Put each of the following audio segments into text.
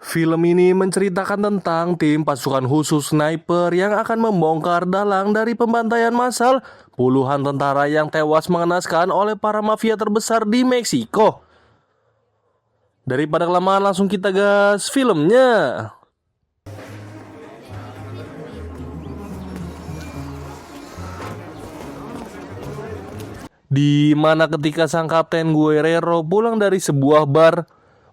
Film ini menceritakan tentang tim pasukan khusus sniper yang akan membongkar dalang dari pembantaian massal puluhan tentara yang tewas mengenaskan oleh para mafia terbesar di Meksiko. Daripada kelamaan, langsung kita gas filmnya. Di mana ketika sang kapten Guerrero pulang dari sebuah bar,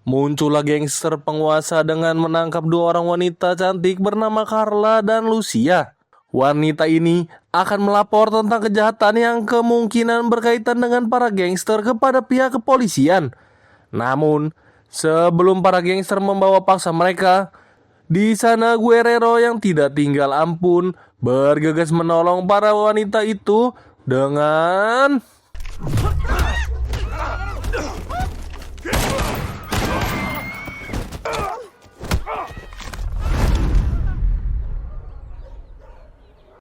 muncullah gangster penguasa dengan menangkap dua orang wanita cantik bernama Carla dan Lucia. Wanita ini akan melapor tentang kejahatan yang kemungkinan berkaitan dengan para gangster kepada pihak kepolisian. Namun, sebelum para gangster membawa paksa mereka, di sana Guerrero yang tidak tinggal ampun bergegas menolong para wanita itu dengan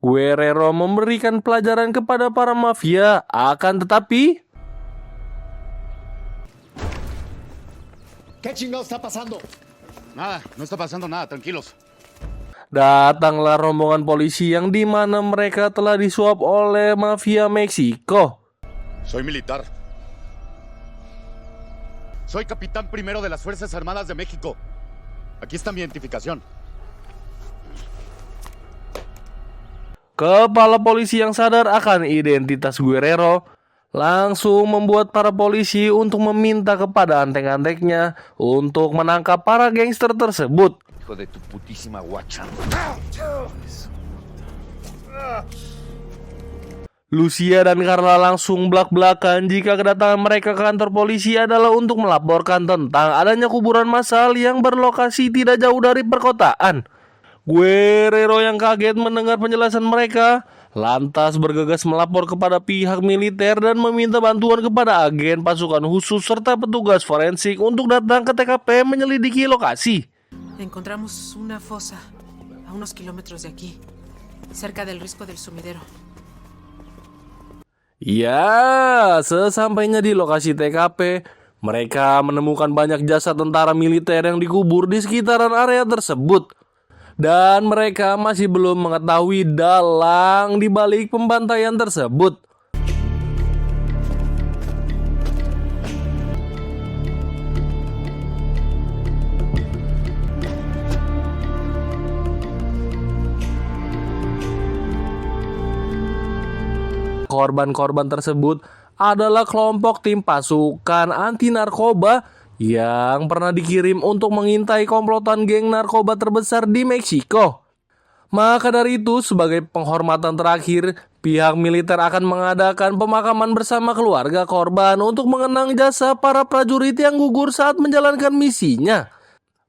Guerrero memberikan pelajaran kepada para mafia. Akan tetapi, ¿Qué chingado está pasando? Nada, no está pasando nada, tranquilos. datanglah rombongan polisi yang dimana mereka telah disuap oleh mafia Meksiko. Soy militar. Soy capitán primero de las Fuerzas Armadas de México. Aquí está mi identificación. Kepala polisi yang sadar akan identitas Guerrero langsung membuat para polisi untuk meminta kepada antek-anteknya untuk menangkap para gangster tersebut. Hijo de tu putísima guacha. Lucia dan Carla langsung belak-belakan jika kedatangan mereka ke kantor polisi adalah untuk melaporkan tentang adanya kuburan massal yang berlokasi tidak jauh dari perkotaan. Guerrero yang kaget mendengar penjelasan mereka, lantas bergegas melapor kepada pihak militer dan meminta bantuan kepada agen pasukan khusus serta petugas forensik untuk datang ke TKP menyelidiki lokasi. Encontramos una fosa a unos kilómetros de aquí, cerca del risco del sumidero. Ya, sesampainya di lokasi TKP, mereka menemukan banyak jasad tentara militer yang dikubur di sekitaran area tersebut. Dan mereka masih belum mengetahui dalang di balik pembantaian tersebut. Korban-korban tersebut adalah kelompok tim pasukan anti narkoba yang pernah dikirim untuk mengintai komplotan geng narkoba terbesar di Meksiko. Maka dari itu, sebagai penghormatan terakhir, pihak militer akan mengadakan pemakaman bersama keluarga korban untuk mengenang jasa para prajurit yang gugur saat menjalankan misinya.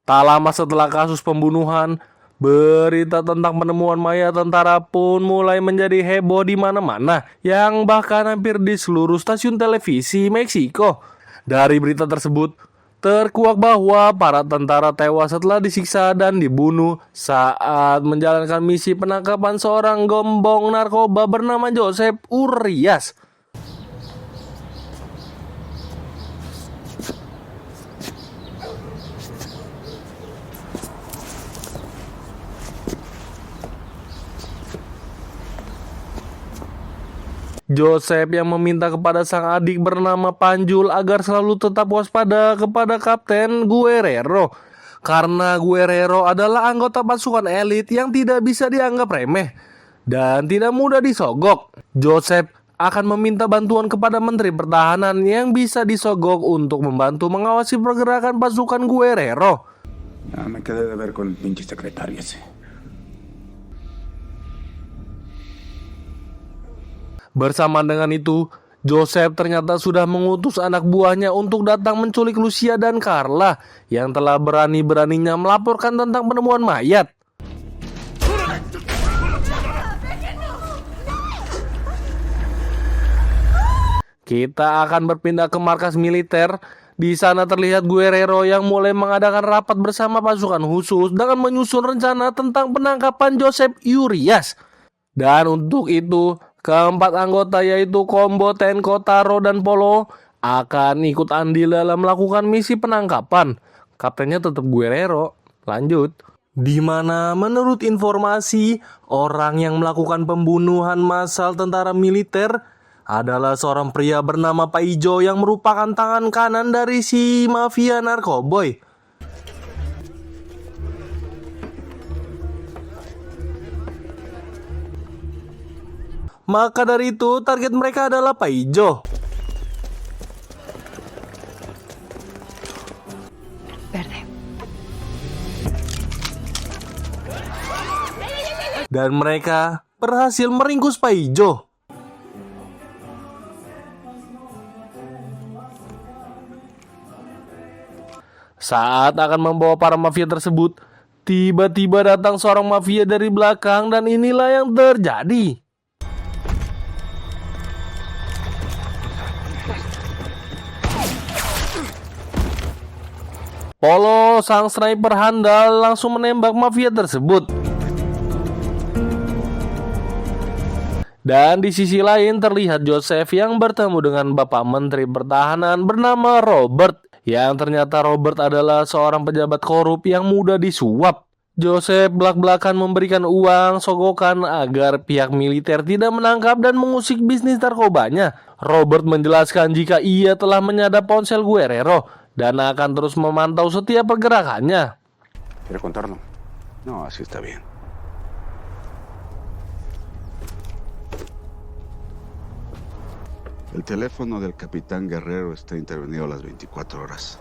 Tak lama setelah kasus pembunuhan, berita tentang penemuan mayat tentara pun mulai menjadi heboh di mana-mana, yang bahkan hampir di seluruh stasiun televisi Meksiko. Dari berita tersebut, terkuak bahwa para tentara tewas setelah disiksa dan dibunuh saat menjalankan misi penangkapan seorang gembong narkoba bernama Joseph Urias. Joseph yang meminta kepada sang adik bernama Panjul agar selalu tetap waspada kepada Kapten Guerrero. Karena Guerrero adalah anggota pasukan elit yang tidak bisa dianggap remeh dan tidak mudah disogok. Joseph akan meminta bantuan kepada Menteri Pertahanan yang bisa disogok untuk membantu mengawasi pergerakan pasukan Guerrero. Me quedé de ver con el pinche secretario ese. Bersamaan dengan itu, Joseph ternyata sudah mengutus anak buahnya untuk datang menculik Lucia dan Carla yang telah berani-beraninya melaporkan tentang penemuan mayat. Kita akan berpindah ke markas militer. Di sana terlihat Guerrero yang mulai mengadakan rapat bersama pasukan khusus dengan menyusun rencana tentang penangkapan Joseph Urias. Dan untuk itu, keempat anggota yaitu Combo, Tenko, Taro, dan Polo akan ikut andil dalam melakukan misi penangkapan. Kaptennya tetap Guerrero. Lanjut. Di mana menurut informasi, orang yang melakukan pembunuhan massal tentara militer adalah seorang pria bernama Pak Ijo yang merupakan tangan kanan dari si mafia narkoboy. Maka dari itu, target mereka adalah Pak Ijo. Verde. Dan mereka berhasil meringkus Pak Ijo. Saat akan membawa para mafia tersebut, tiba-tiba datang seorang mafia dari belakang dan inilah yang terjadi. Polo, sang sniper handal, langsung menembak mafia tersebut. Dan di sisi lain terlihat Joseph yang bertemu dengan Bapak Menteri Pertahanan bernama Robert. Yang ternyata Robert adalah seorang pejabat korup yang mudah disuap. Joseph belak-belakan memberikan uang sogokan agar pihak militer tidak menangkap dan mengusik bisnis narkobanya. Robert menjelaskan jika ia telah menyadap ponsel Guerrero dan akan terus memantau setiap pergerakannya. ¿Quiere contarlo? No, así está bien. El teléfono del capitán Guerrero está intervenido a las 24 horas.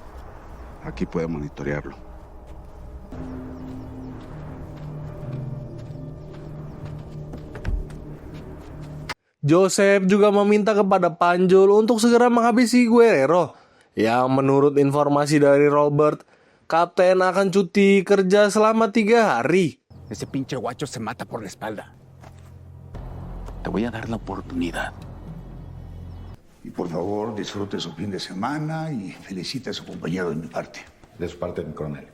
Aquí puede monitorearlo. Joseph juga meminta kepada Panjul untuk segera menghabisi Guerrero. Yang menurut informasi dari Robert, Kapten akan cuti kerja selama 3 hari. Ese pinche guacho se mata por la espalda. Te voy a dar la oportunidad. Y por favor, disfrute su fin de semana y felicite a su compañero de mi parte. De su parte, mi coronel.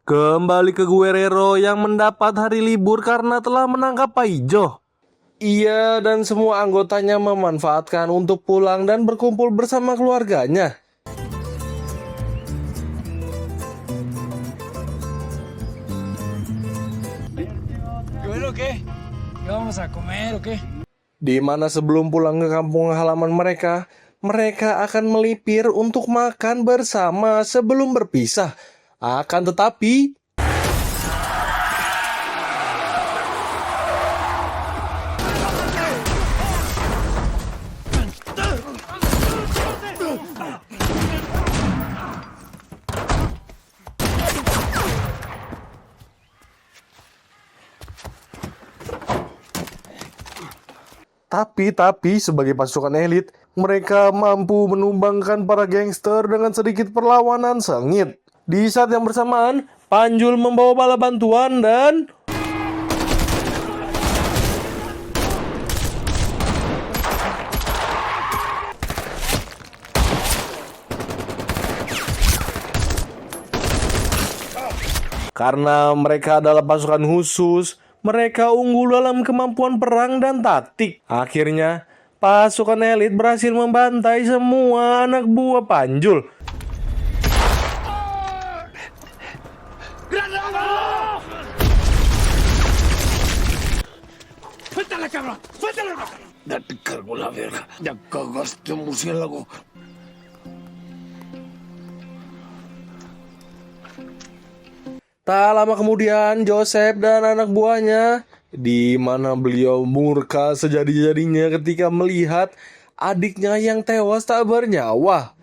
Kembali ke Guerrero yang mendapat hari libur karena telah menangkap Pak Ijo. Ia dan semua anggotanya memanfaatkan untuk pulang dan berkumpul bersama keluarganya. Di mana sebelum pulang ke kampung halaman mereka, mereka akan melipir untuk makan bersama sebelum berpisah. Akan tetapi Tapi sebagai pasukan elit, mereka mampu menumbangkan para gangster dengan sedikit perlawanan sengit. Di saat yang bersamaan, Panjul membawa bala bantuan dan karena mereka adalah pasukan khusus, mereka unggul dalam kemampuan perang dan taktik. Akhirnya, pasukan elit berhasil membantai semua anak buah Panjul. ¡Suéltala, cabrón! ¡Suéltala! Ya te cargo la verga. Ya cagaste, murciélago. Tak lama kemudian, Joseph dan anak buahnya, di mana beliau murka sejadi-jadinya ketika melihat adiknya yang tewas tak bernyawa.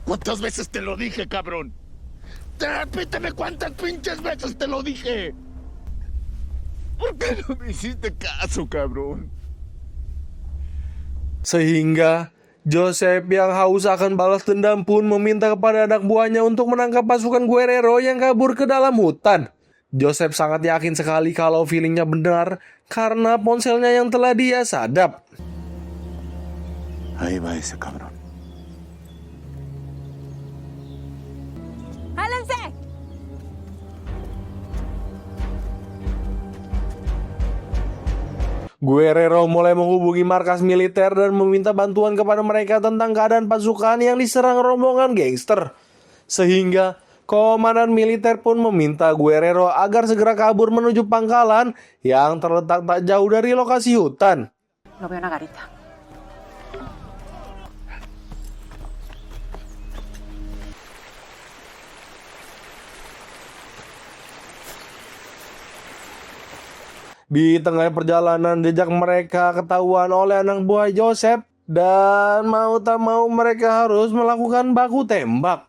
¿Cuántas veces te lo dije, cabrón? Repíteme cuántas pinches veces te lo dije. ¿Por qué no me hiciste caso, cabrón? Sehingga Joseph yang haus akan balas dendam pun meminta kepada anak buahnya untuk menangkap pasukan Guerrero yang kabur ke dalam hutan. Joseph sangat yakin sekali kalau feelingnya benar karena ponselnya yang telah dia sadap. Ahí va ese cabrón. ¡Jálense! Guerrero mulai menghubungi markas militer dan meminta bantuan kepada mereka tentang keadaan pasukan yang diserang rombongan gangster. Sehingga komandan militer pun meminta Guerrero agar segera kabur menuju pangkalan yang terletak tak jauh dari lokasi hutan. No veo una garita. Di tengah perjalanan jejak mereka ketahuan oleh anak buah Joseph dan mau tak mau mereka harus melakukan baku tembak.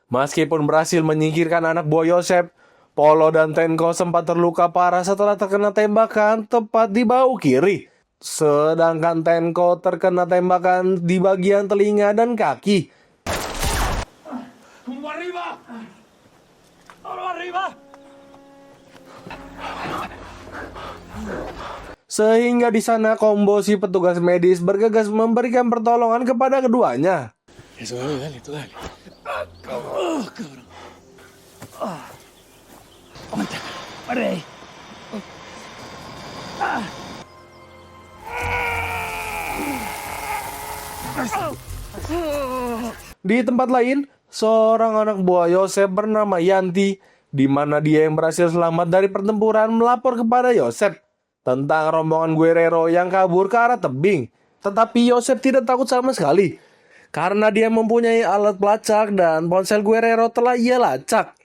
Meskipun berhasil menyingkirkan anak buah Joseph, Polo dan Tenko sempat terluka parah setelah terkena tembakan tepat di bahu kiri. Sedangkan Tenko terkena tembakan di bagian telinga dan kaki. Sehingga di sana Combo si petugas medis bergegas memberikan pertolongan kepada keduanya. Eso, dale, tú dale. Cabrón. Aguanta. Para ahí. Di tempat lain, seorang anak buah Yosef bernama Yanti, di mana dia yang berhasil selamat dari pertempuran melapor kepada Yosef tentang rombongan Guerrero yang kabur ke arah tebing. Tetapi Yosef tidak takut sama sekali, karena dia mempunyai alat pelacak dan ponsel Guerrero telah ia lacak.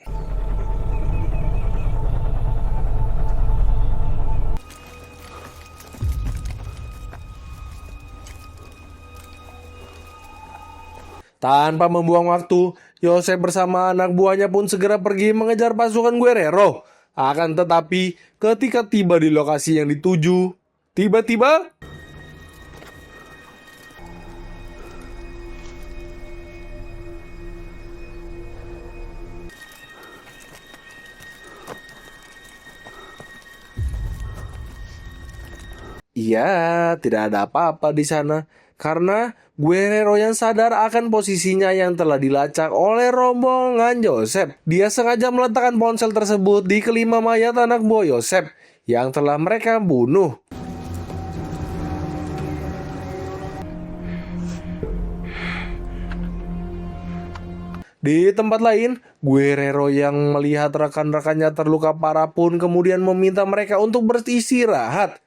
Tanpa membuang waktu, Yosef bersama anak buahnya pun segera pergi mengejar pasukan Guerrero. Akan tetapi, ketika tiba di lokasi yang dituju, tiba-tiba iya, tidak ada apa-apa di sana. Karena Guerrero yang sadar akan posisinya yang telah dilacak oleh rombongan Joseph. Dia sengaja meletakkan ponsel tersebut di kelima mayat anak buah Joseph yang telah mereka bunuh. Di tempat lain, Guerrero yang melihat rekan-rekannya terluka parah pun kemudian meminta mereka untuk beristirahat.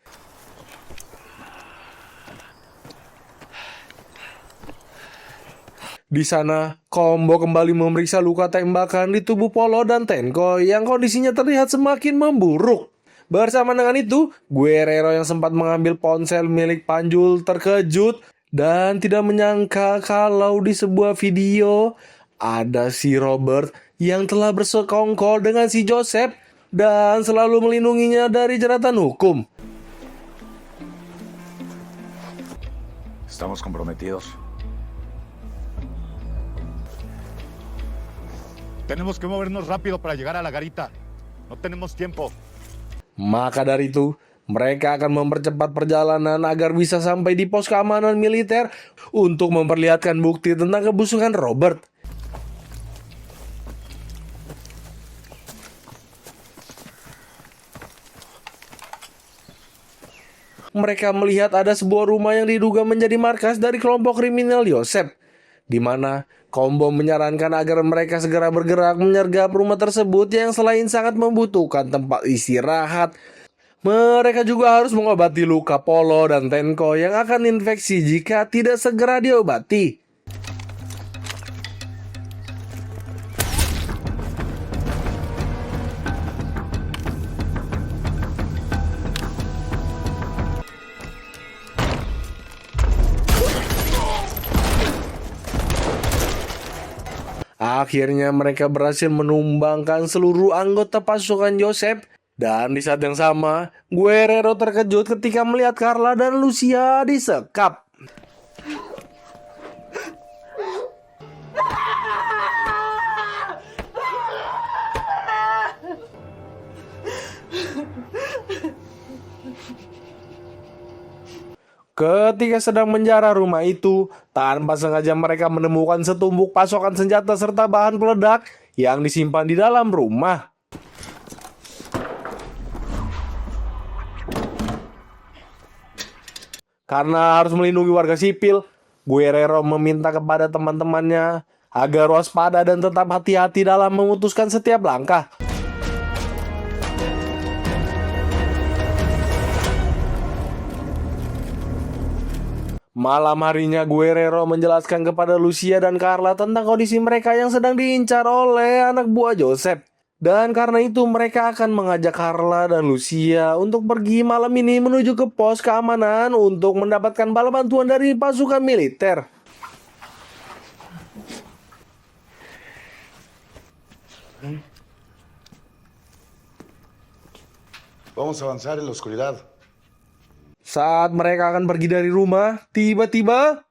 Di sana, Combo kembali memeriksa luka tembakan di tubuh Polo dan Tenko yang kondisinya terlihat semakin memburuk. Bersama dengan itu, Guerrero yang sempat mengambil ponsel milik Panjul terkejut dan tidak menyangka kalau di sebuah video ada si Robert yang telah bersekongkol dengan si Joseph dan selalu melindunginya dari jeratan hukum. Estamos comprometidos. Tenemos que movernos rápido para llegar a la garita. No tenemos tiempo. Maka dari itu, mereka akan mempercepat perjalanan agar bisa sampai di pos keamanan militer untuk memperlihatkan bukti tentang kebusukan Robert. Mereka melihat ada sebuah rumah yang diduga menjadi markas dari kelompok kriminal Joseph, di mana Combo menyarankan agar mereka segera bergerak menyergap rumah tersebut yang selain sangat membutuhkan tempat istirahat, mereka juga harus mengobati luka Polo dan Tenko yang akan infeksi jika tidak segera diobati. Akhirnya mereka berhasil menumbangkan seluruh anggota pasukan Joseph. Dan di saat yang sama, Guerrero terkejut ketika melihat Carla dan Lucia disekap. Ketika sedang menjara rumah itu, tanpa sengaja mereka menemukan setumpuk pasokan senjata serta bahan peledak yang disimpan di dalam rumah. Karena harus melindungi warga sipil, Guerrero meminta kepada teman-temannya agar waspada dan tetap hati-hati dalam memutuskan setiap langkah. Malam harinya Guerrero menjelaskan kepada Lucia dan Carla tentang kondisi mereka yang sedang diincar oleh anak buah Joseph. Dan karena itu mereka akan mengajak Carla dan Lucia untuk pergi malam ini menuju ke pos keamanan untuk mendapatkan bala bantuan dari pasukan militer. Vamos a avanzar en la oscuridad. Saat mereka akan pergi dari rumah, tiba-tiba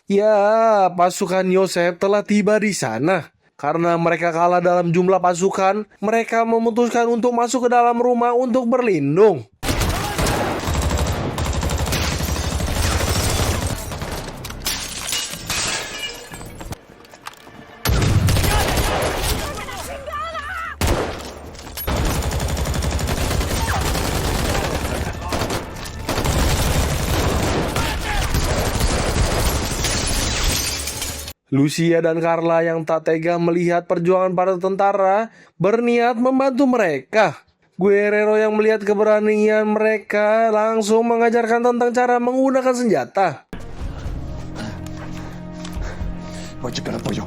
ya, pasukan Joseph telah tiba di sana. Karena mereka kalah dalam jumlah pasukan, mereka memutuskan untuk masuk ke dalam rumah untuk berlindung. Lucia dan Carla yang tak tega melihat perjuangan para tentara berniat membantu mereka. Guerrero yang melihat keberanian mereka langsung mengajarkan tentang cara menggunakan senjata. Voy a checar apoyo.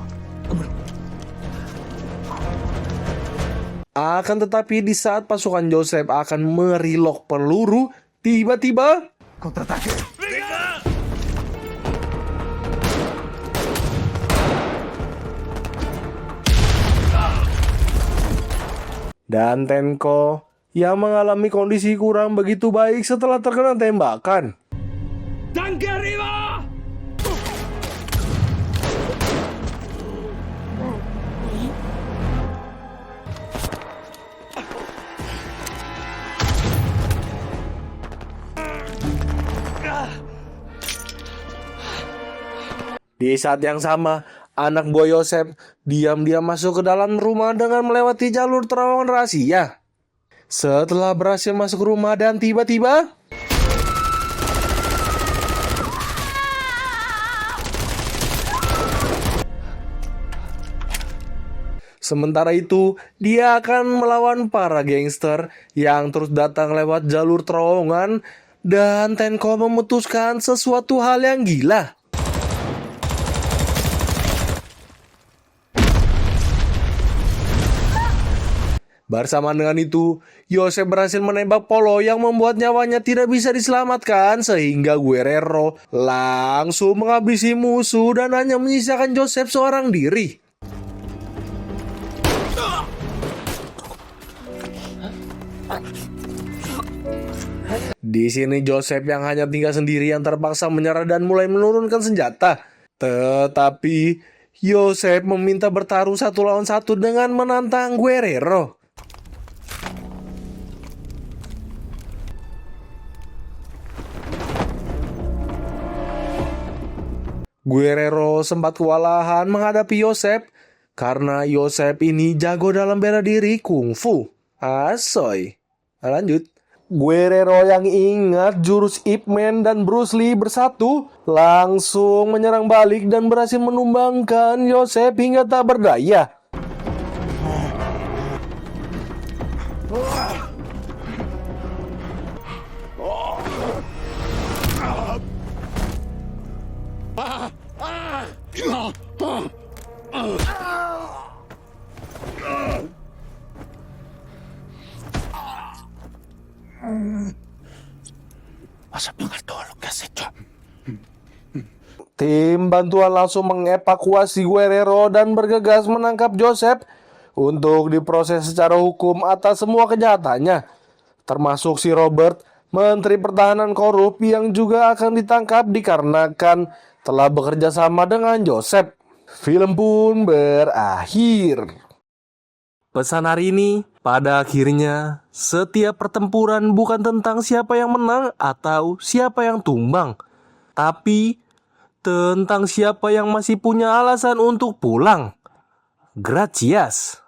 Akan tetapi di saat pasukan Joseph akan merilok peluru, tiba-tiba Contraataque. dan Tenko yang mengalami kondisi kurang begitu baik setelah terkena tembakan. ¡Tanque arriba! Di saat yang sama, anak buah Yosef diam-diam masuk ke dalam rumah dengan melewati jalur terowongan rahasia. Setelah berhasil masuk rumah dan tiba-tiba sementara itu, dia akan melawan para gangster yang terus datang lewat jalur terowongan dan Tenko memutuskan sesuatu hal yang gila. Bersamaan dengan itu, Joseph berhasil menembak Polo yang membuat nyawanya tidak bisa diselamatkan sehingga Guerrero langsung menghabisi musuh dan hanya menyisakan Joseph seorang diri. Di sini Joseph yang hanya tinggal sendiri yang terpaksa menyerah dan mulai menurunkan senjata. Tetapi Joseph meminta bertarung 1 lawan 1 dengan menantang Guerrero. Guerrero sempat kewalahan menghadapi Joseph karena Joseph ini jago dalam bela diri kungfu. Asoy. Lanjut. Guerrero yang ingat jurus Ip Man dan Bruce Lee bersatu langsung menyerang balik dan berhasil menumbangkan Joseph hingga tak berdaya. Vas a pagar todo lo que has hecho. Tim bantuan langsung mengevakuasi Guerrero dan bergegas menangkap Joseph untuk diproses secara hukum atas semua kejahatannya, termasuk si Robert, Menteri Pertahanan korup yang juga akan ditangkap dikarenakan telah bekerja sama dengan Joseph. Film pun berakhir. Pesan hari ini, pada akhirnya setiap pertempuran bukan tentang siapa yang menang atau siapa yang tumbang, tapi tentang siapa yang masih punya alasan untuk pulang. Gracias.